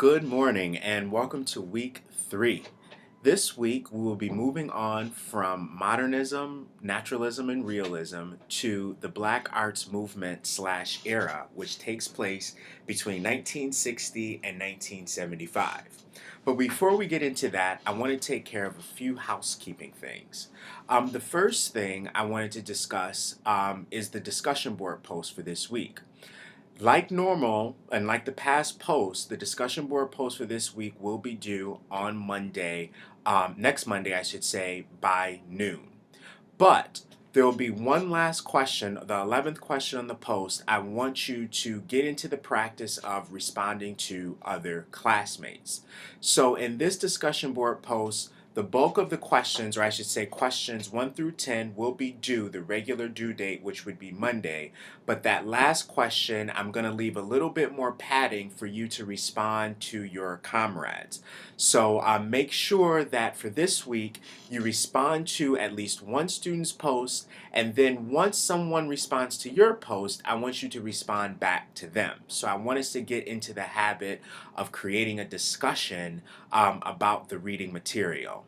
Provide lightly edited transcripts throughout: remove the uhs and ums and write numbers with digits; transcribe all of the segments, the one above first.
Good morning and welcome to week 3. This week we will be moving on from modernism, naturalism, and realism to the Black Arts Movement slash era, which takes place between 1960 and 1975. But before we get into that, I want to take care of a few housekeeping things. The first thing I wanted to discuss is the discussion board post for this week. Like normal, and like the past posts, the discussion board post for this week will be due on Monday, next Monday, I should say, by noon. But there will be one last question, the 11th question on the post. I want you to get into the practice of responding to other classmates. So in this discussion board post, the bulk of the questions, or I should say questions 1 through 10, will be due the regular due date, which would be Monday. But that last question, I'm going to leave a little bit more padding for you to respond to your comrades. So make sure that for this week, you respond to at least one student's post, and then once someone responds to your post, I want you to respond back to them. So I want us to get into the habit of creating a discussion about the reading material.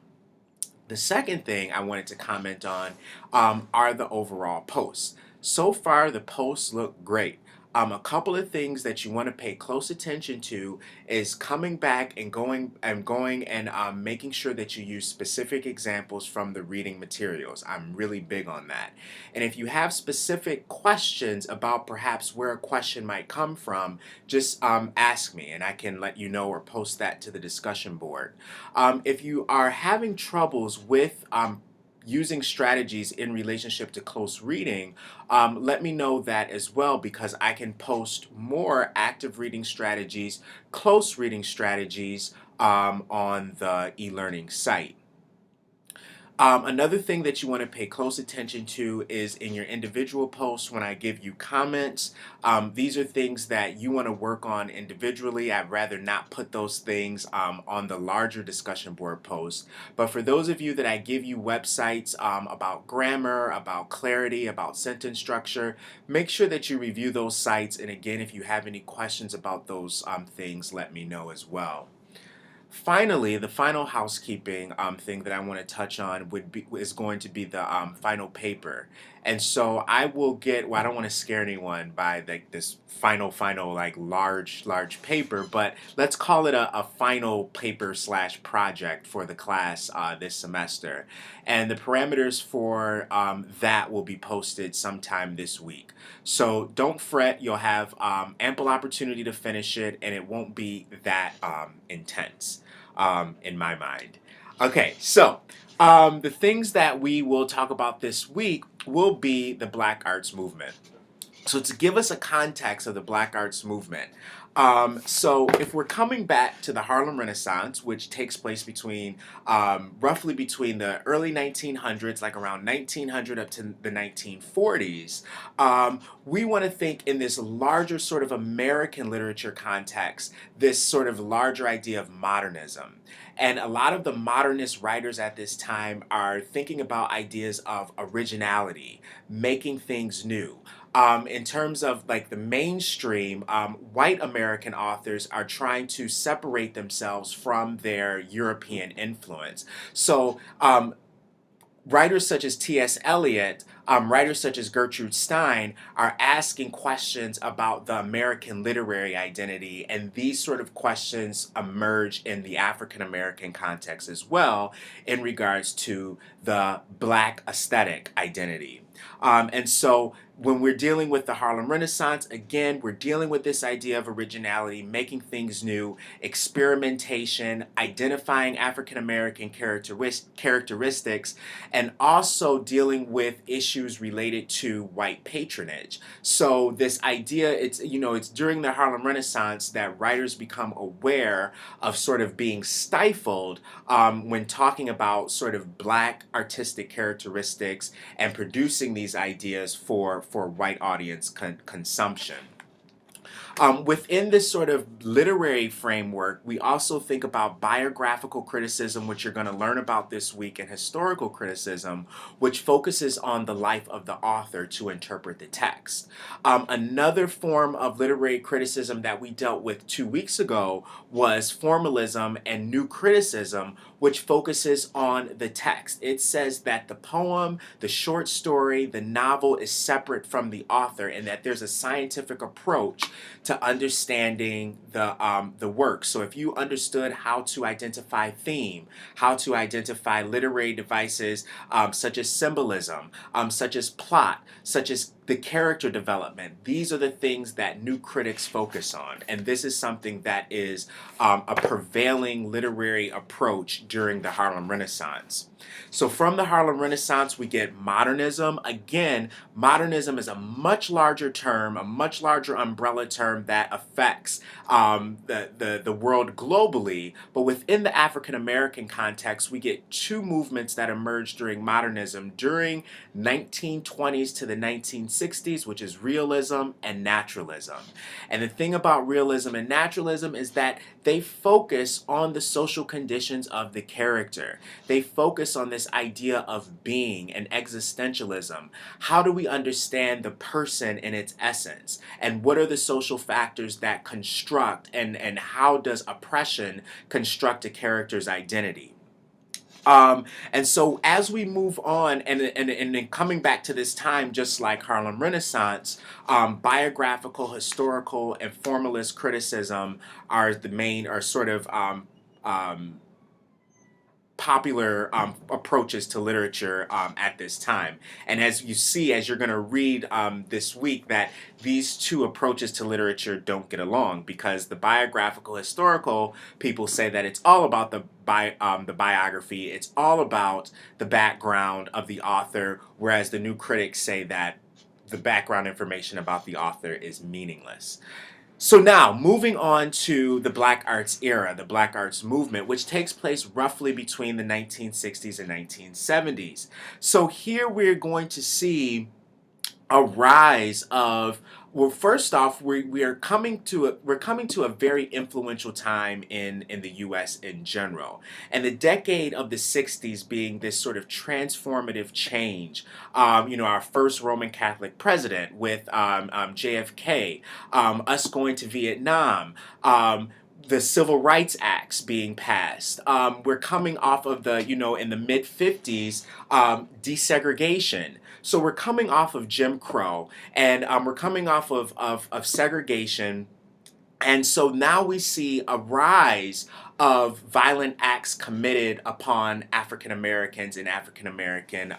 The second thing I wanted to comment on are the overall posts. So far, the posts look great. A couple of things that you want to pay close attention to is coming back and going and making sure that you use specific examples from the reading materials. I'm really big on that. And if you have specific questions about perhaps where a question might come from, just ask me and I can let you know or post that to the discussion board. If you are having troubles with using strategies in relationship to close reading, let me know that as well, because I can post more active reading strategies, close reading strategies on the e-learning site. Another thing that you want to pay close attention to is in your individual posts when I give you comments. These are things that you want to work on individually. I'd rather not put those things on the larger discussion board posts. But for those of you that I give you websites about grammar, about clarity, about sentence structure, make sure that you review those sites. And again, if you have any questions about those things, let me know as well. Finally, the final housekeeping thing that I want to touch on is going to be the final paper. And so I will get, well, I don't want to scare anyone by this final like large paper, but let's call it a final paper slash project for the class this semester. And the parameters for that will be posted sometime this week. So don't fret, you'll have ample opportunity to finish it, and it won't be that intense in my mind. Okay, so the things that we will talk about this week will be the Black Arts Movement. So to give us a context of the Black Arts Movement, so if we're coming back to the Harlem Renaissance, which takes place between roughly between the early 1900s, like around 1900 up to the 1940s, we want to think in this larger sort of American literature context, this sort of larger idea of modernism. And a lot of the modernist writers at this time are thinking about ideas of originality, making things new. In terms of like the mainstream, white American authors are trying to separate themselves from their European influence. So writers such as T.S. Eliot, writers such as Gertrude Stein are asking questions about the American literary identity, and these sort of questions emerge in the African American context as well in regards to the Black aesthetic identity. And so when we're dealing with the Harlem Renaissance, again, we're dealing with this idea of originality, making things new, experimentation, identifying African American characteristics, and also dealing with issues related to white patronage. So this idea, it's during the Harlem Renaissance that writers become aware of sort of being stifled when talking about sort of Black artistic characteristics and producing these ideas for white audience consumption. Within this sort of literary framework, we also think about biographical criticism, which you're going to learn about this week, and historical criticism, which focuses on the life of the author to interpret the text. Another form of literary criticism that we dealt with 2 weeks ago was formalism and new criticism, which focuses on the text. It says that the poem, the short story, the novel is separate from the author, and that there's a scientific approach to understanding the work. So if you understood how to identify theme, how to identify literary devices such as symbolism, such as plot, such as the character development, these are the things that new critics focus on. And this is something that is a prevailing literary approach during the Harlem Renaissance. So from the Harlem Renaissance, we get modernism. Again, modernism is a much larger term, a much larger umbrella term that affects the world globally. But within the African American context, we get two movements that emerged during modernism during 1920s to the 1960s, which is realism and naturalism. And the thing about realism and naturalism is that they focus on the social conditions of the character. They focus on this idea of being and existentialism. How do we understand the person in its essence? And what are the social factors that construct, and how does oppression construct a character's identity? And so as we move on, and then coming back to this time, just like Harlem Renaissance, biographical, historical, and formalist criticism are the main, are sort of popular approaches to literature at this time. And as you see, as you're going to read this week, that these two approaches to literature don't get along, because the biographical historical people say that it's all about the biography, it's all about the background of the author, whereas the new critics say that the background information about the author is meaningless. So now, moving on to the Black Arts era, the Black Arts movement, which takes place roughly between the 1960s and 1970s. So here we're going to see a rise of, well, first off, we're coming to a very influential time in the U.S. in general, and the decade of the 60s being this sort of transformative change. Our first Roman Catholic president with JFK, us going to Vietnam. The Civil Rights Acts being passed. We're coming off of in the mid 50s, desegregation. So we're coming off of Jim Crow, and we're coming off of segregation. And so now we see a rise of violent acts committed upon African Americans and African American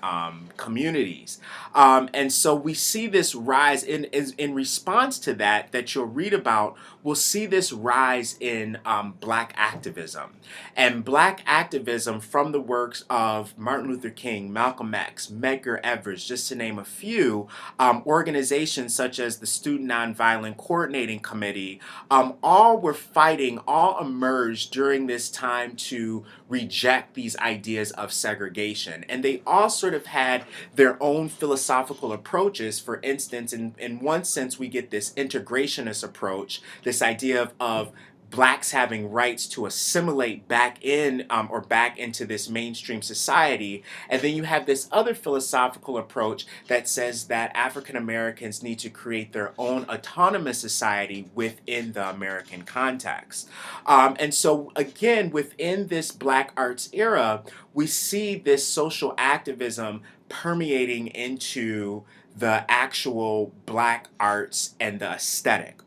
communities. And so we see this rise in response to that you'll read about. We'll see this rise in black activism. And black activism from the works of Martin Luther King, Malcolm X, Medgar Evers, just to name a few, organizations such as the Student Nonviolent Coordinating Committee, all were fighting, all emerged during this time to reject these ideas of segregation. And they all sort of had their own philosophical approaches. For instance, in one sense, we get this integrationist approach, this idea of blacks having rights to assimilate back in or back into this mainstream society. And then you have this other philosophical approach that says that African Americans need to create their own autonomous society within the American context. And so again, within this Black Arts era, we see this social activism permeating into the actual Black arts and the aesthetic.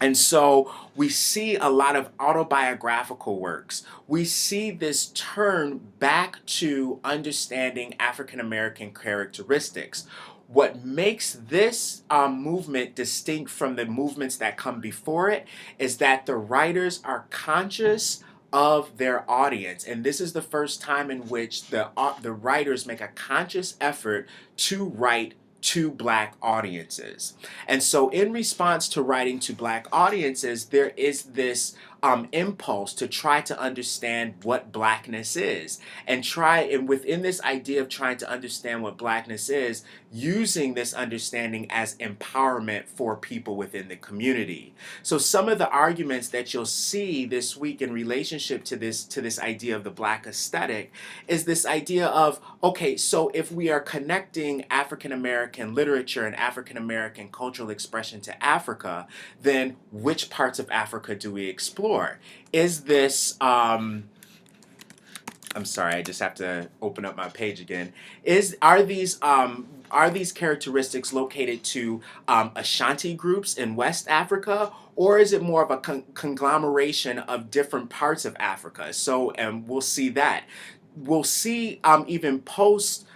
And so we see a lot of autobiographical works. We see this turn back to understanding African American characteristics. What makes this movement distinct from the movements that come before it is that the writers are conscious of their audience, and this is the first time in which the writers make a conscious effort to write to black audiences. And so in response to writing to black audiences, there is this impulse to try to understand what blackness is, and within this idea of trying to understand what blackness is, using this understanding as empowerment for people within the community. So some of the arguments that you'll see this week in relationship to this idea of the Black aesthetic is this idea of, okay, so if we are connecting African American literature and African American cultural expression to Africa, then which parts of Africa do we explore? Is this I'm sorry, I just have to open up my page again. Are these characteristics located to Ashanti groups in West Africa, or is it more of a conglomeration of different parts of Africa? So, and we'll see that. We'll see even post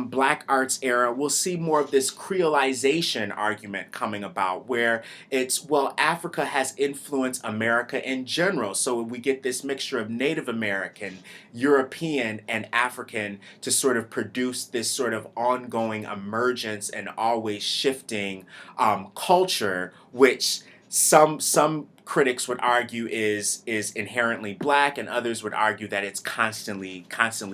Black Arts era, we'll see more of this creolization argument coming about, where it's, well, Africa has influenced America in general. So we get this mixture of Native American, European, and African to sort of produce this sort of ongoing emergence and always shifting culture, which some critics would argue is inherently Black, and others would argue that it's constantly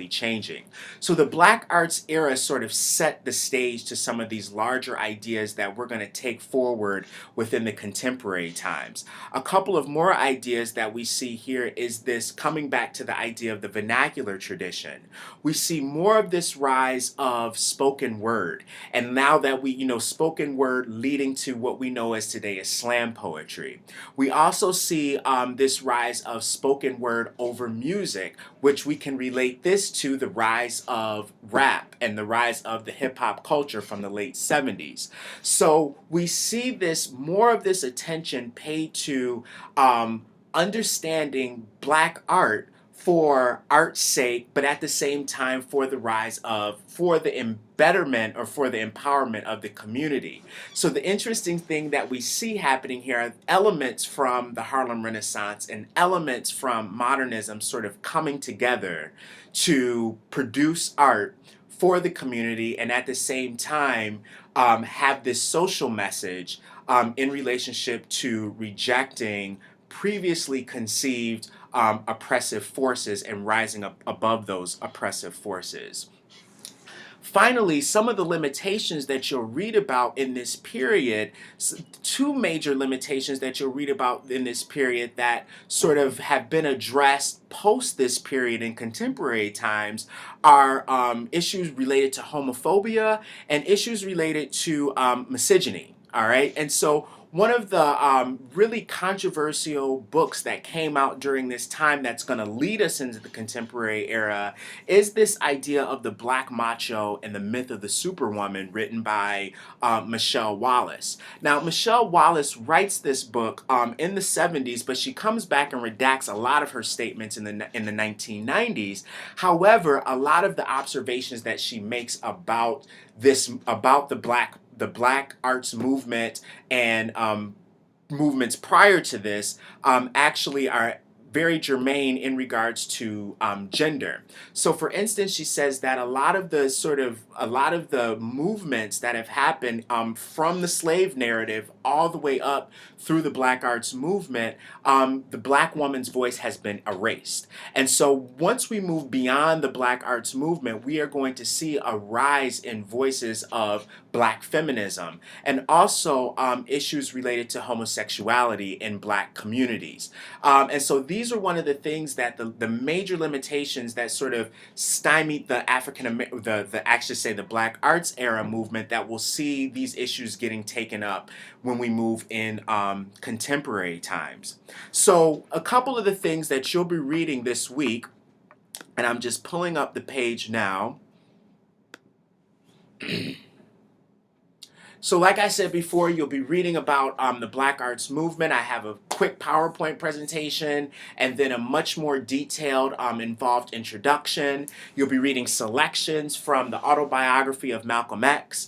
changing. So the Black Arts era sort of set the stage to some of these larger ideas that we're going to take forward within the contemporary times. A couple of more ideas that we see here is this coming back to the idea of the vernacular tradition. We see more of this rise of spoken word, and now that we, spoken word leading to what we know as today as slam poetry. We also see this rise of spoken word over music, which we can relate this to the rise of rap and the rise of the hip hop culture from the late 70s. So we see this, more of this attention paid to understanding Black art for art's sake, but at the same time for the embetterment or for the empowerment of the community. So the interesting thing that we see happening here are elements from the Harlem Renaissance and elements from modernism sort of coming together to produce art for the community, and at the same time have this social message in relationship to rejecting previously conceived oppressive forces and rising up above those oppressive forces. Finally, some of the limitations that you'll read about in this period, two major limitations that you'll read about in this period that sort of have been addressed post this period in contemporary times, are issues related to homophobia and issues related to misogyny. All right, and so one of the really controversial books that came out during this time that's going to lead us into the contemporary era is this idea of the Black macho and the myth of the superwoman, written by Michelle Wallace. Now, Michelle Wallace writes this book in the 70s, but she comes back and redacts a lot of her statements in the 1990s. However, a lot of the observations that she makes about the Black arts movement and movements prior to this actually are very germane in regards to gender. So for instance, she says that a lot of the movements that have happened from the slave narrative all the way up through the Black arts movement, the Black woman's voice has been erased. And so once we move beyond the Black arts movement, we are going to see a rise in voices of Black feminism, and also issues related to homosexuality in Black communities. And so these are one of the things that the major limitations that sort of stymied the the Black arts era movement, that we'll see these issues getting taken up when we move in contemporary times. So a couple of the things that you'll be reading this week, and I'm just pulling up the page now. So like I said before, you'll be reading about the Black arts movement. I have a quick PowerPoint presentation and then a much more detailed, involved introduction. You'll be reading selections from the autobiography of Malcolm X,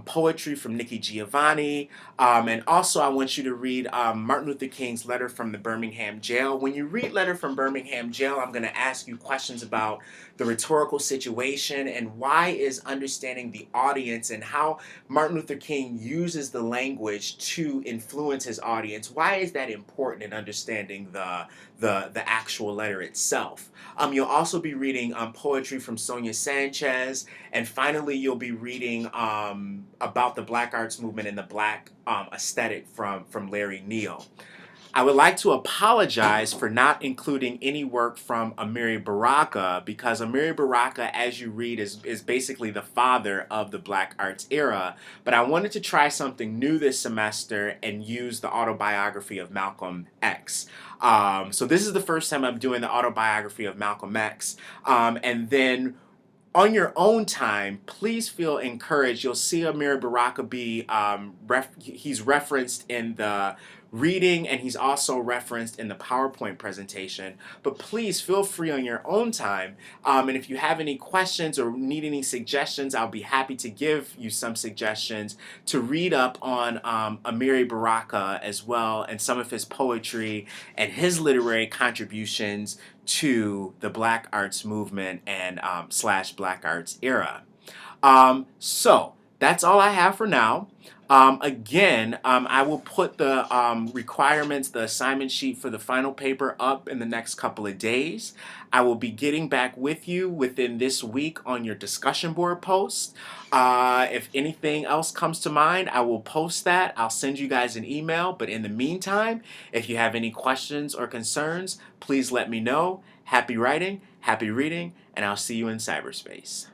poetry from Nikki Giovanni, and also I want you to read Martin Luther King's Letter from the Birmingham Jail. When you read Letter from Birmingham Jail, I'm going to ask you questions about the rhetorical situation and why is understanding the audience and how Martin Luther King uses the language to influence his audience. Why is that important in understanding the actual letter itself. You'll also be reading poetry from Sonia Sanchez, and finally you'll be reading about the Black Arts Movement and the Black aesthetic from Larry Neal. I would like to apologize for not including any work from Amiri Baraka, because Amiri Baraka, as you read, is basically the father of the Black Arts era. But I wanted to try something new this semester and use the autobiography of Malcolm X. So this is the first time I'm doing the autobiography of Malcolm X. And then on your own time, please feel encouraged. You'll see Amiri Baraka be, he's referenced in the reading, and he's also referenced in the PowerPoint presentation. But please feel free on your own time. And if you have any questions or need any suggestions, I'll be happy to give you some suggestions to read up on Amiri Baraka as well, and some of his poetry and his literary contributions to the Black Arts Movement and slash Black Arts era. So that's all I have for now. Again, I will put the requirements, the assignment sheet for the final paper up in the next couple of days. I will be getting back with you within this week on your discussion board post. If anything else comes to mind, I will post that. I'll send you guys an email. But in the meantime, if you have any questions or concerns, please let me know. Happy writing, happy reading, and I'll see you in cyberspace.